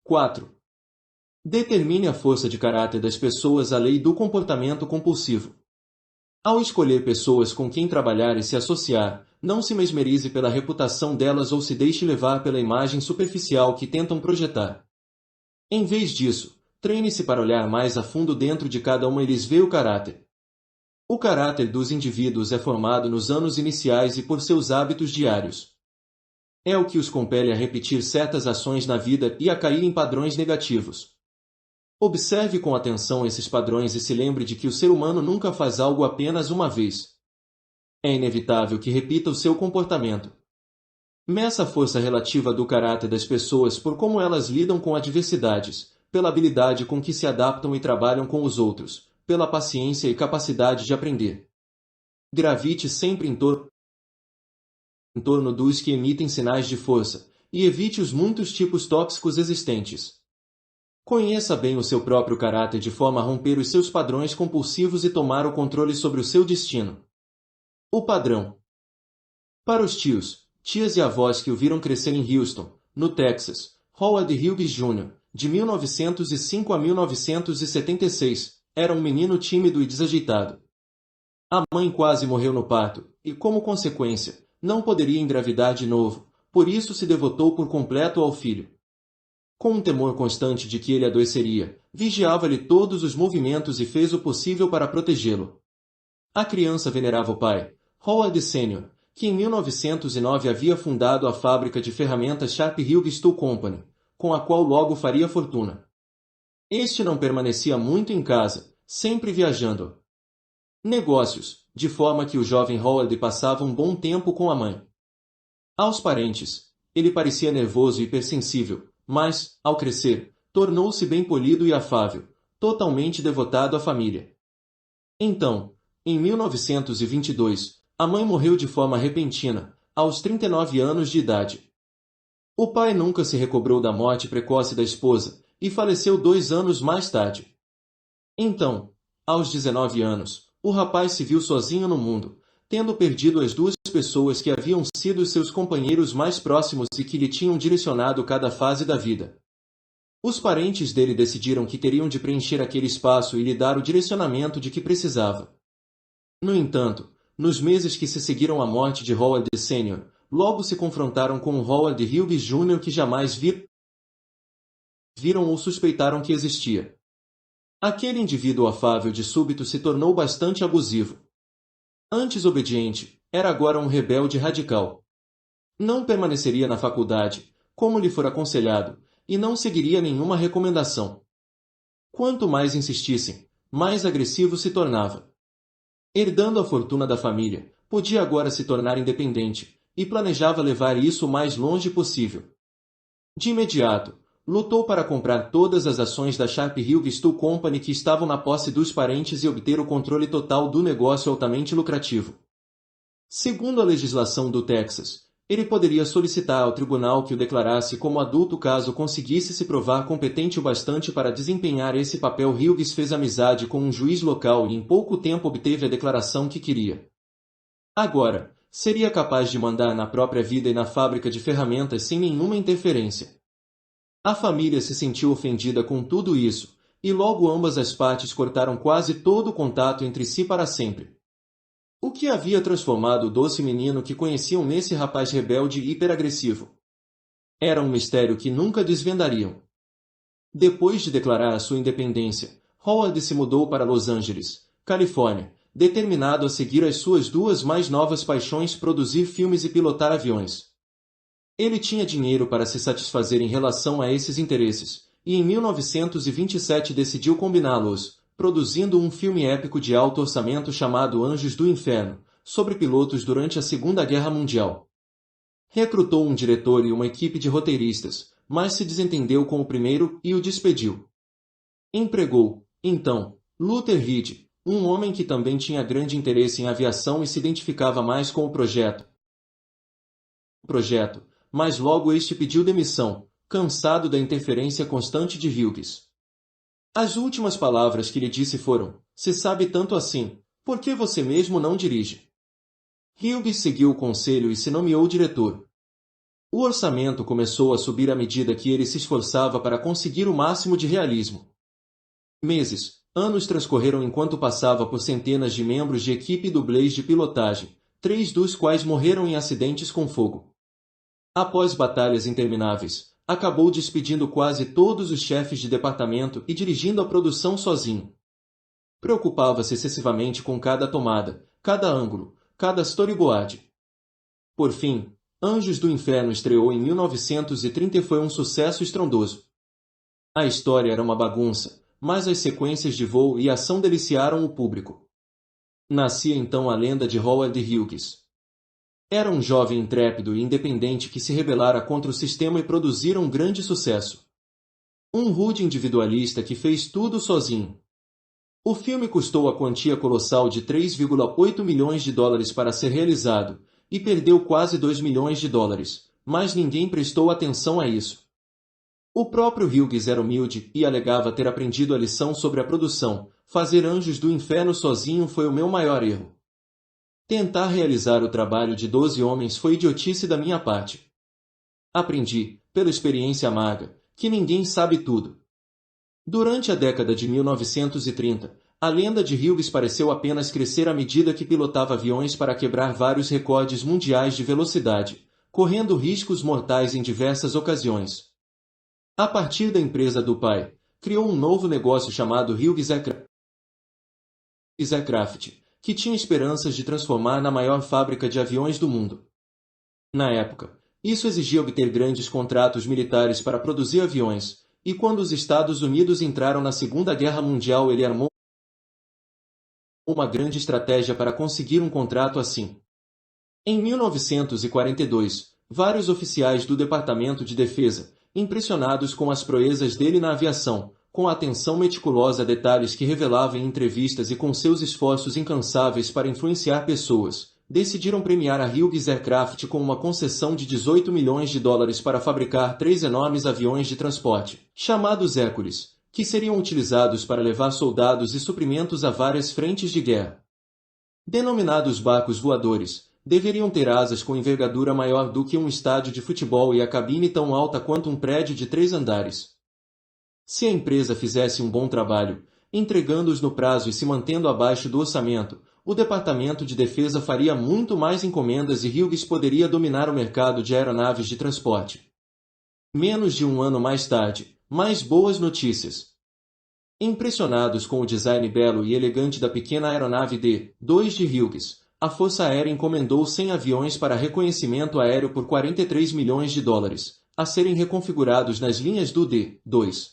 4. Determine a força de caráter das pessoas. A lei do comportamento compulsivo. Ao escolher pessoas com quem trabalhar e se associar, não se mesmerize pela reputação delas ou se deixe levar pela imagem superficial que tentam projetar. Em vez disso, treine-se para olhar mais a fundo dentro de cada uma e lhes vê o caráter. O caráter dos indivíduos é formado nos anos iniciais e por seus hábitos diários. É o que os compele a repetir certas ações na vida e a cair em padrões negativos. Observe com atenção esses padrões e se lembre de que o ser humano nunca faz algo apenas uma vez. É inevitável que repita o seu comportamento. Meça a força relativa do caráter das pessoas por como elas lidam com adversidades, pela habilidade com que se adaptam e trabalham com os outros, pela paciência e capacidade de aprender. Gravite sempre em torno dos que emitem sinais de força, e evite os muitos tipos tóxicos existentes. Conheça bem o seu próprio caráter de forma a romper os seus padrões compulsivos e tomar o controle sobre o seu destino. O padrão. Para os tios, tias e avós que o viram crescer em Houston, no Texas, Howard Hughes Jr., de 1905 a 1976, era um menino tímido e desajeitado. A mãe quase morreu no parto, e como consequência, não poderia engravidar de novo, por isso se devotou por completo ao filho. Com um temor constante de que ele adoeceria, vigiava-lhe todos os movimentos e fez o possível para protegê-lo. A criança venerava o pai, Howard Sr., que em 1909 havia fundado a fábrica de ferramentas Sharp Hughes Tool Company, com a qual logo faria fortuna. Este não permanecia muito em casa, sempre viajando. Negócios, de forma que o jovem Howard passava um bom tempo com a mãe. Aos parentes, ele parecia nervoso e hipersensível, mas, ao crescer, tornou-se bem polido e afável, totalmente devotado à família. Então, em 1922, a mãe morreu de forma repentina, aos 39 anos de idade. O pai nunca se recobrou da morte precoce da esposa, e faleceu 2 anos mais tarde. Então, aos 19 anos, o rapaz se viu sozinho no mundo, tendo perdido as duas pessoas que haviam sido seus companheiros mais próximos e que lhe tinham direcionado cada fase da vida. Os parentes dele decidiram que teriam de preencher aquele espaço e lhe dar o direcionamento de que precisava. No entanto, nos meses que se seguiram à morte de Howard Sr., logo se confrontaram com o Howard Hughes Jr. que jamais viram ou suspeitaram que existia. Aquele indivíduo afável de súbito se tornou bastante abusivo. Antes obediente, era agora um rebelde radical. Não permaneceria na faculdade, como lhe fora aconselhado, e não seguiria nenhuma recomendação. Quanto mais insistissem, mais agressivo se tornava. Herdando a fortuna da família, podia agora se tornar independente, e planejava levar isso o mais longe possível. De imediato, lutou para comprar todas as ações da Sharp Hughes Tool Company que estavam na posse dos parentes e obter o controle total do negócio altamente lucrativo. Segundo a legislação do Texas, ele poderia solicitar ao tribunal que o declarasse como adulto caso conseguisse se provar competente o bastante para desempenhar esse papel. Hughes fez amizade com um juiz local e em pouco tempo obteve a declaração que queria. Agora, seria capaz de mandar na própria vida e na fábrica de ferramentas sem nenhuma interferência. A família se sentiu ofendida com tudo isso, e logo ambas as partes cortaram quase todo o contato entre si para sempre. O que havia transformado o doce menino que conheciam nesse rapaz rebelde e hiperagressivo? Era um mistério que nunca desvendariam. Depois de declarar a sua independência, Howard se mudou para Los Angeles, Califórnia, determinado a seguir as suas duas mais novas paixões: produzir filmes e pilotar aviões. Ele tinha dinheiro para se satisfazer em relação a esses interesses, e em 1927 decidiu combiná-los, produzindo um filme épico de alto orçamento chamado Anjos do Inferno, sobre pilotos durante a Segunda Guerra Mundial. Recrutou um diretor e uma equipe de roteiristas, mas se desentendeu com o primeiro e o despediu. Empregou, então, Luther Reed, um homem que também tinha grande interesse em aviação e se identificava mais com o projeto, mas logo este pediu demissão, cansado da interferência constante de Hughes. As últimas palavras que lhe disse foram: "Se sabe tanto assim, por que você mesmo não dirige?" Hughes seguiu o conselho e se nomeou diretor. O orçamento começou a subir à medida que ele se esforçava para conseguir o máximo de realismo. Meses, anos transcorreram enquanto passava por centenas de membros de equipe e dublês de pilotagem, 3 dos quais morreram em acidentes com fogo. Após batalhas intermináveis, acabou despedindo quase todos os chefes de departamento e dirigindo a produção sozinho. Preocupava-se excessivamente com cada tomada, cada ângulo, cada storyboard. Por fim, Anjos do Inferno estreou em 1930 e foi um sucesso estrondoso. A história era uma bagunça, mas as sequências de voo e ação deliciaram o público. Nascia então a lenda de Howard Hughes. Era um jovem intrépido e independente que se rebelara contra o sistema e produzira um grande sucesso. Um rude individualista que fez tudo sozinho. O filme custou a quantia colossal de 3,8 milhões de dólares para ser realizado, e perdeu quase 2 milhões de dólares, mas ninguém prestou atenção a isso. O próprio Hughes era humilde e alegava ter aprendido a lição sobre a produção. Fazer Anjos do Inferno sozinho foi o meu maior erro. Tentar realizar o trabalho de 12 homens foi idiotice da minha parte. Aprendi, pela experiência amarga, que ninguém sabe tudo. Durante a década de 1930, a lenda de Hughes pareceu apenas crescer à medida que pilotava aviões para quebrar vários recordes mundiais de velocidade, correndo riscos mortais em diversas ocasiões. A partir da empresa do pai, criou um novo negócio chamado Hughes Aircraft, que tinha esperanças de transformar na maior fábrica de aviões do mundo. Na época, isso exigia obter grandes contratos militares para produzir aviões, e quando os Estados Unidos entraram na Segunda Guerra Mundial ele armou uma grande estratégia para conseguir um contrato assim. Em 1942, vários oficiais do Departamento de Defesa, impressionados com as proezas dele na aviação, com a atenção meticulosa a detalhes que revelava em entrevistas e com seus esforços incansáveis para influenciar pessoas, decidiram premiar a Hughes Aircraft com uma concessão de 18 milhões de dólares para fabricar 3 enormes aviões de transporte, chamados Hércules, que seriam utilizados para levar soldados e suprimentos a várias frentes de guerra. Denominados barcos voadores, deveriam ter asas com envergadura maior do que um estádio de futebol e a cabine tão alta quanto um prédio de 3 andares. Se a empresa fizesse um bom trabalho, entregando-os no prazo e se mantendo abaixo do orçamento, o Departamento de Defesa faria muito mais encomendas e Hughes poderia dominar o mercado de aeronaves de transporte. Menos de um ano mais tarde, mais boas notícias. Impressionados com o design belo e elegante da pequena aeronave D-2 de Hughes, a Força Aérea encomendou 100 aviões para reconhecimento aéreo por 43 milhões de dólares, a serem reconfigurados nas linhas do D-2.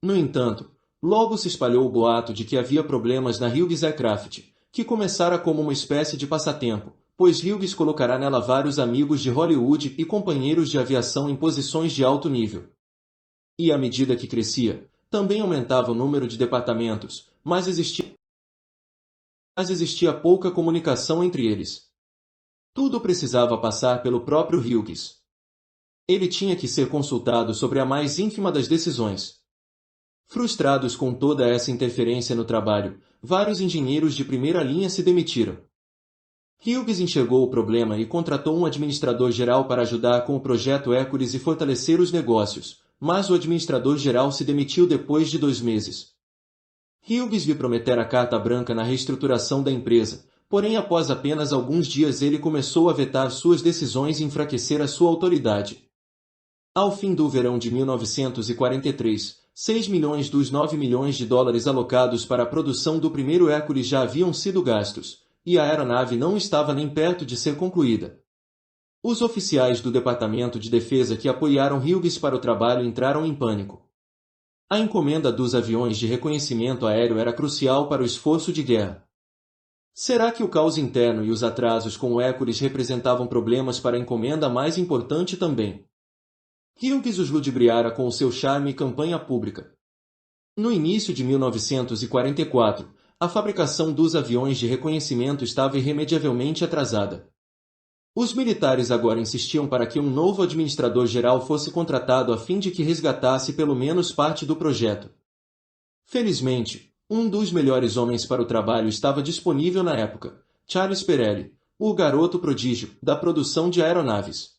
No entanto, logo se espalhou o boato de que havia problemas na Hughes Aircraft, que começara como uma espécie de passatempo, pois Hughes colocará nela vários amigos de Hollywood e companheiros de aviação em posições de alto nível. E à medida que crescia, também aumentava o número de departamentos, mas existia pouca comunicação entre eles. Tudo precisava passar pelo próprio Hughes. Ele tinha que ser consultado sobre a mais ínfima das decisões. Frustrados com toda essa interferência no trabalho, vários engenheiros de primeira linha se demitiram. Hughes enxergou o problema e contratou um administrador-geral para ajudar com o projeto Hércules e fortalecer os negócios, mas o administrador-geral se demitiu depois de 2 meses. Hughes lhe prometera carta branca na reestruturação da empresa, porém após apenas alguns dias ele começou a vetar suas decisões e enfraquecer a sua autoridade. Ao fim do verão de 1943, 6 milhões dos 9 milhões de dólares alocados para a produção do primeiro Hércules já haviam sido gastos, e a aeronave não estava nem perto de ser concluída. Os oficiais do Departamento de Defesa que apoiaram Hughes para o trabalho entraram em pânico. A encomenda dos aviões de reconhecimento aéreo era crucial para o esforço de guerra. Será que o caos interno e os atrasos com o Hércules representavam problemas para a encomenda mais importante também? Hughes os ludibriara com o seu charme e campanha pública. No início de 1944, a fabricação dos aviões de reconhecimento estava irremediavelmente atrasada. Os militares agora insistiam para que um novo administrador-geral fosse contratado a fim de que resgatasse pelo menos parte do projeto. Felizmente, um dos melhores homens para o trabalho estava disponível na época, Charles Perelli, o garoto prodígio da produção de aeronaves.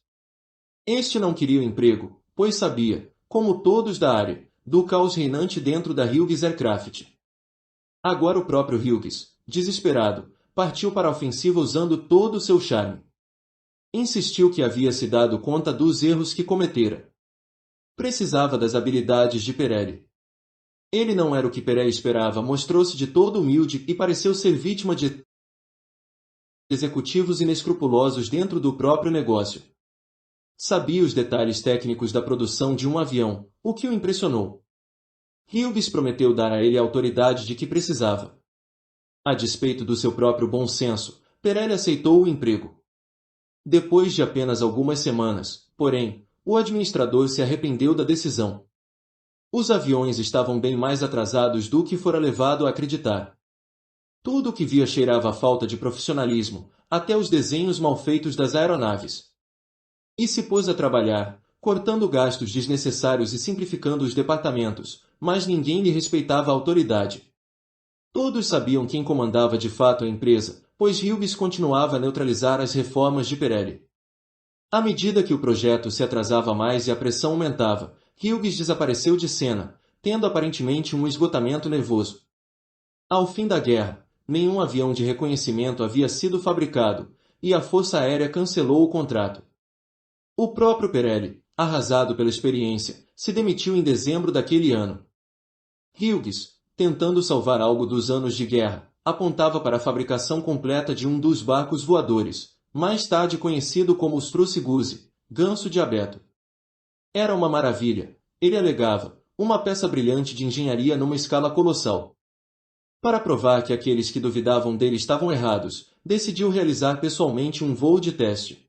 Este não queria o emprego, pois sabia, como todos da área, do caos reinante dentro da Hughes Aircraft. Agora o próprio Hughes, desesperado, partiu para a ofensiva usando todo o seu charme. Insistiu que havia se dado conta dos erros que cometera. Precisava das habilidades de Pirelli. Ele não era o que Pirelli esperava, mostrou-se de todo humilde e pareceu ser vítima de executivos inescrupulosos dentro do próprio negócio. Sabia os detalhes técnicos da produção de um avião, o que o impressionou. Hughes prometeu dar a ele a autoridade de que precisava. A despeito do seu próprio bom senso, Pirelli aceitou o emprego. Depois de apenas algumas semanas, porém, o administrador se arrependeu da decisão. Os aviões estavam bem mais atrasados do que fora levado a acreditar. Tudo o que via cheirava a falta de profissionalismo, até os desenhos mal feitos das aeronaves. E se pôs a trabalhar, cortando gastos desnecessários e simplificando os departamentos, mas ninguém lhe respeitava a autoridade. Todos sabiam quem comandava de fato a empresa, pois Hughes continuava a neutralizar as reformas de Pirelli. À medida que o projeto se atrasava mais e a pressão aumentava, Hughes desapareceu de cena, tendo aparentemente um esgotamento nervoso. Ao fim da guerra, nenhum avião de reconhecimento havia sido fabricado, e a Força Aérea cancelou o contrato. O próprio Pirelli, arrasado pela experiência, se demitiu em dezembro daquele ano. Hughes, tentando salvar algo dos anos de guerra, apontava para a fabricação completa de um dos barcos voadores, mais tarde conhecido como os Struzzi, ganso de abeto. Era uma maravilha, ele alegava, uma peça brilhante de engenharia numa escala colossal. Para provar que aqueles que duvidavam dele estavam errados, decidiu realizar pessoalmente um voo de teste.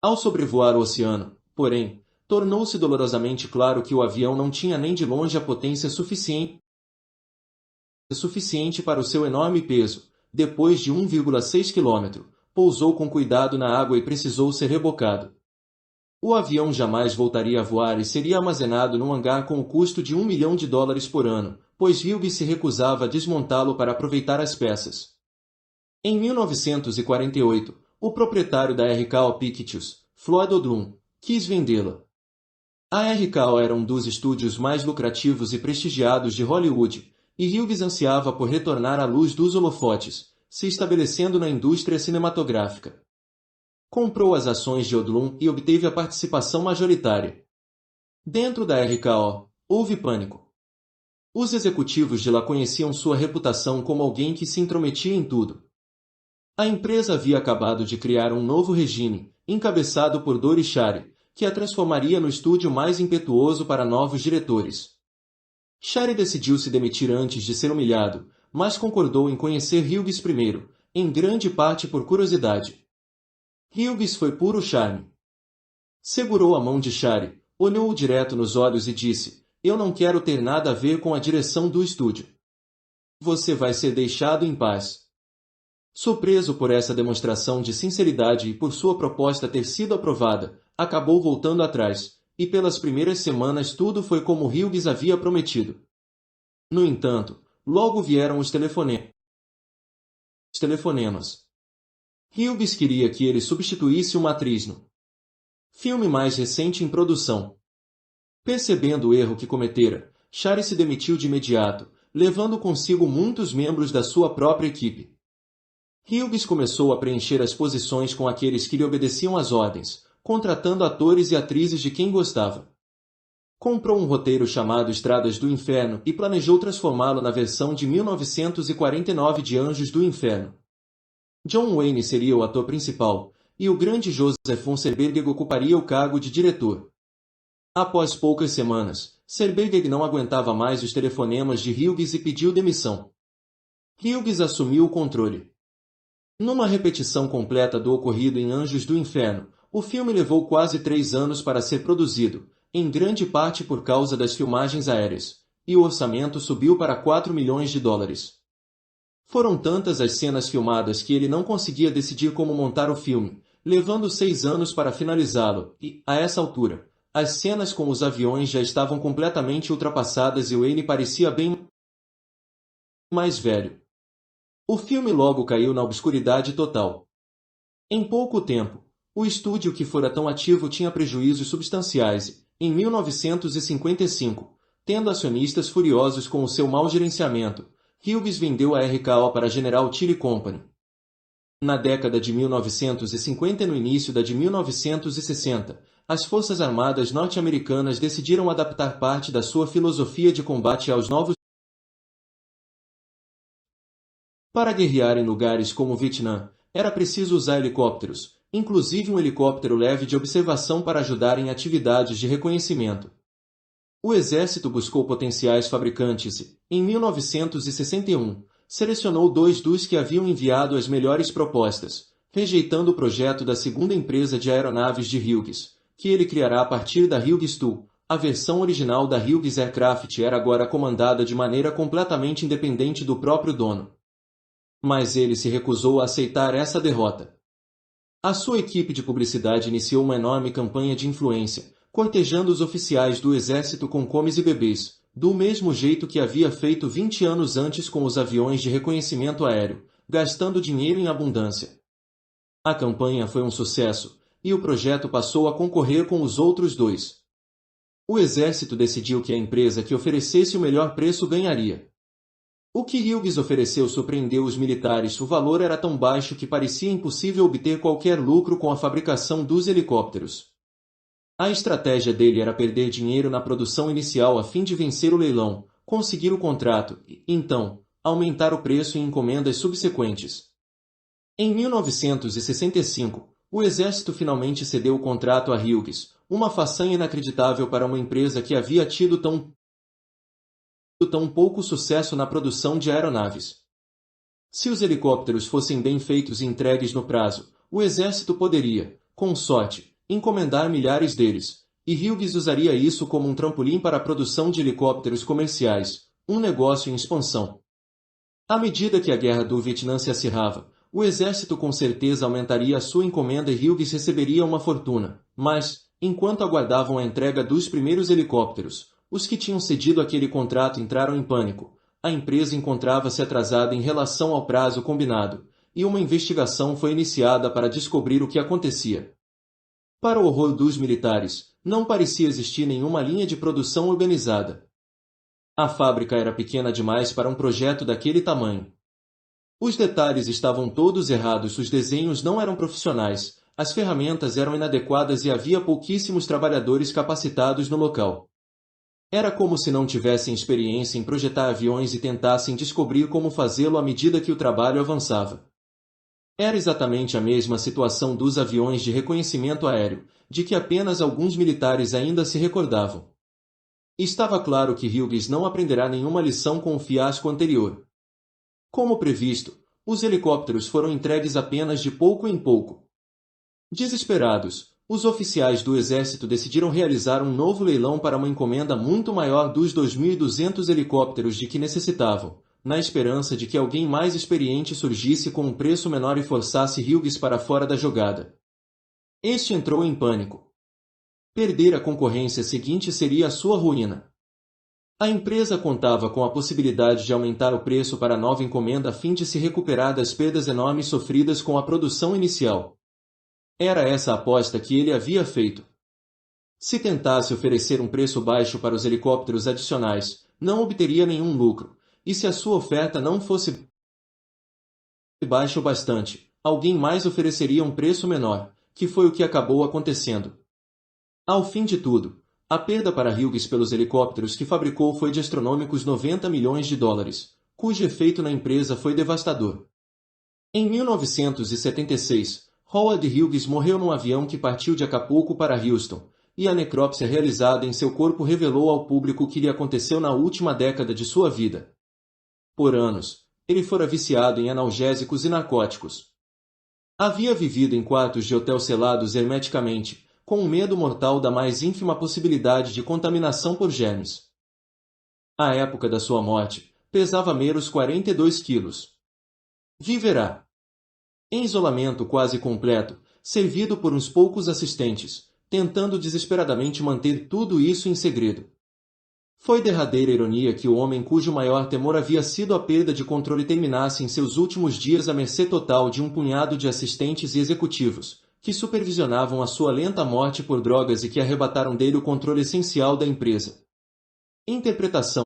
Ao sobrevoar o oceano, porém, tornou-se dolorosamente claro que o avião não tinha nem de longe a potência suficiente para o seu enorme peso. Depois de 1,6 km, pousou com cuidado na água e precisou ser rebocado. O avião jamais voltaria a voar e seria armazenado num hangar com o custo de US$ 1 milhão por ano, pois Hughes se recusava a desmontá-lo para aproveitar as peças. Em 1948, o proprietário da RKO Pictures, Floyd Odlum, quis vendê-la. A RKO era um dos estúdios mais lucrativos e prestigiados de Hollywood, e Hughes ansiava por retornar à luz dos holofotes, se estabelecendo na indústria cinematográfica. Comprou as ações de Odlum e obteve a participação majoritária. Dentro da RKO, houve pânico. Os executivos de lá conheciam sua reputação como alguém que se intrometia em tudo. A empresa havia acabado de criar um novo regime, encabeçado por Dori Schary, que a transformaria no estúdio mais impetuoso para novos diretores. Schary decidiu se demitir antes de ser humilhado, mas concordou em conhecer Hughes primeiro, em grande parte por curiosidade. Hughes foi puro charme. Segurou a mão de Schary, olhou-o direto nos olhos e disse: "Eu não quero ter nada a ver com a direção do estúdio. Você vai ser deixado em paz." Surpreso por essa demonstração de sinceridade e por sua proposta ter sido aprovada, acabou voltando atrás, e pelas primeiras semanas tudo foi como Hughes havia prometido. No entanto, logo vieram os telefonemas. Hughes queria que ele substituísse uma atriz no filme mais recente em produção. Percebendo o erro que cometera, Schary se demitiu de imediato, levando consigo muitos membros da sua própria equipe. Hughes começou a preencher as posições com aqueles que lhe obedeciam às ordens, contratando atores e atrizes de quem gostava. Comprou um roteiro chamado Estradas do Inferno e planejou transformá-lo na versão de 1949 de Anjos do Inferno. John Wayne seria o ator principal, e o grande Joseph von Serberg ocuparia o cargo de diretor. Após poucas semanas, Serberg não aguentava mais os telefonemas de Hughes e pediu demissão. Hughes assumiu o controle. Numa repetição completa do ocorrido em Anjos do Inferno, o filme levou quase 3 anos para ser produzido, em grande parte por causa das filmagens aéreas, e o orçamento subiu para US$ 4 milhões. Foram tantas as cenas filmadas que ele não conseguia decidir como montar o filme, levando 6 anos para finalizá-lo, e, a essa altura, as cenas com os aviões já estavam completamente ultrapassadas e Wayne parecia bem mais velho. O filme logo caiu na obscuridade total. Em pouco tempo, O estúdio que fora tão ativo tinha prejuízos substanciais e, em 1955, tendo acionistas furiosos com o seu mau gerenciamento, Hughes vendeu a RKO para a General Tire Company. Na década de 1950 e no início da de 1960, as Forças Armadas norte-americanas decidiram adaptar parte da sua filosofia de combate aos novos para guerrear em lugares como o Vietnã, era preciso usar helicópteros, inclusive um helicóptero leve de observação para ajudar em atividades de reconhecimento. O exército buscou potenciais fabricantes e, em 1961, selecionou 2 dos que haviam enviado as melhores propostas, rejeitando o projeto da segunda empresa de aeronaves de Hughes, que ele criará a partir da Hughes II. A versão original da Hughes Aircraft era agora comandada de maneira completamente independente do próprio dono. Mas ele se recusou a aceitar essa derrota. A sua equipe de publicidade iniciou uma enorme campanha de influência, cortejando os oficiais do exército com comes e bebês, do mesmo jeito que havia feito 20 anos antes com os aviões de reconhecimento aéreo, gastando dinheiro em abundância. A campanha foi um sucesso, e o projeto passou a concorrer com os outros 2. O exército decidiu que a empresa que oferecesse o melhor preço ganharia. O que Hughes ofereceu surpreendeu os militares. O valor era tão baixo que parecia impossível obter qualquer lucro com a fabricação dos helicópteros. A estratégia dele era perder dinheiro na produção inicial a fim de vencer o leilão, conseguir o contrato e, então, aumentar o preço em encomendas subsequentes. Em 1965, o exército finalmente cedeu o contrato a Hughes, uma façanha inacreditável para uma empresa que havia tido tão pouco sucesso na produção de aeronaves. Se os helicópteros fossem bem feitos e entregues no prazo, o exército poderia, com sorte, encomendar milhares deles, e Hughes usaria isso como um trampolim para a produção de helicópteros comerciais, um negócio em expansão. À medida que a guerra do Vietnã se acirrava, o exército com certeza aumentaria a sua encomenda e Hughes receberia uma fortuna, mas, enquanto aguardavam a entrega dos primeiros helicópteros, os que tinham cedido aquele contrato entraram em pânico. A empresa encontrava-se atrasada em relação ao prazo combinado, e uma investigação foi iniciada para descobrir o que acontecia. Para o horror dos militares, não parecia existir nenhuma linha de produção organizada. A fábrica era pequena demais para um projeto daquele tamanho. Os detalhes estavam todos errados, os desenhos não eram profissionais, as ferramentas eram inadequadas e havia pouquíssimos trabalhadores capacitados no local. Era como se não tivessem experiência em projetar aviões e tentassem descobrir como fazê-lo à medida que o trabalho avançava. Era exatamente a mesma situação dos aviões de reconhecimento aéreo, de que apenas alguns militares ainda se recordavam. Estava claro que Hughes não aprenderá nenhuma lição com o fiasco anterior. Como previsto, os helicópteros foram entregues apenas de pouco em pouco. Desesperados, os oficiais do exército decidiram realizar um novo leilão para uma encomenda muito maior dos 2.200 helicópteros de que necessitavam, na esperança de que alguém mais experiente surgisse com um preço menor e forçasse Hughes para fora da jogada. Este entrou em pânico. Perder a concorrência seguinte seria a sua ruína. A empresa contava com a possibilidade de aumentar o preço para a nova encomenda a fim de se recuperar das perdas enormes sofridas com a produção inicial. Era essa a aposta que ele havia feito. Se tentasse oferecer um preço baixo para os helicópteros adicionais, não obteria nenhum lucro, e se a sua oferta não fosse baixa o bastante, alguém mais ofereceria um preço menor, que foi o que acabou acontecendo. Ao fim de tudo, a perda para Hughes pelos helicópteros que fabricou foi de astronômicos 90 milhões de dólares, cujo efeito na empresa foi devastador. Em 1976, Howard Hughes morreu num avião que partiu de Acapulco para Houston, e a necrópsia realizada em seu corpo revelou ao público o que lhe aconteceu na última década de sua vida. Por anos, ele fora viciado em analgésicos e narcóticos. Havia vivido em quartos de hotel selados hermeticamente, com o medo mortal da mais ínfima possibilidade de contaminação por germes. À época da sua morte, pesava meros 42 quilos. Viverá em isolamento quase completo, servido por uns poucos assistentes, tentando desesperadamente manter tudo isso em segredo. Foi derradeira ironia que o homem cujo maior temor havia sido a perda de controle terminasse em seus últimos dias à mercê total de um punhado de assistentes e executivos, que supervisionavam a sua lenta morte por drogas e que arrebataram dele o controle essencial da empresa. Interpretação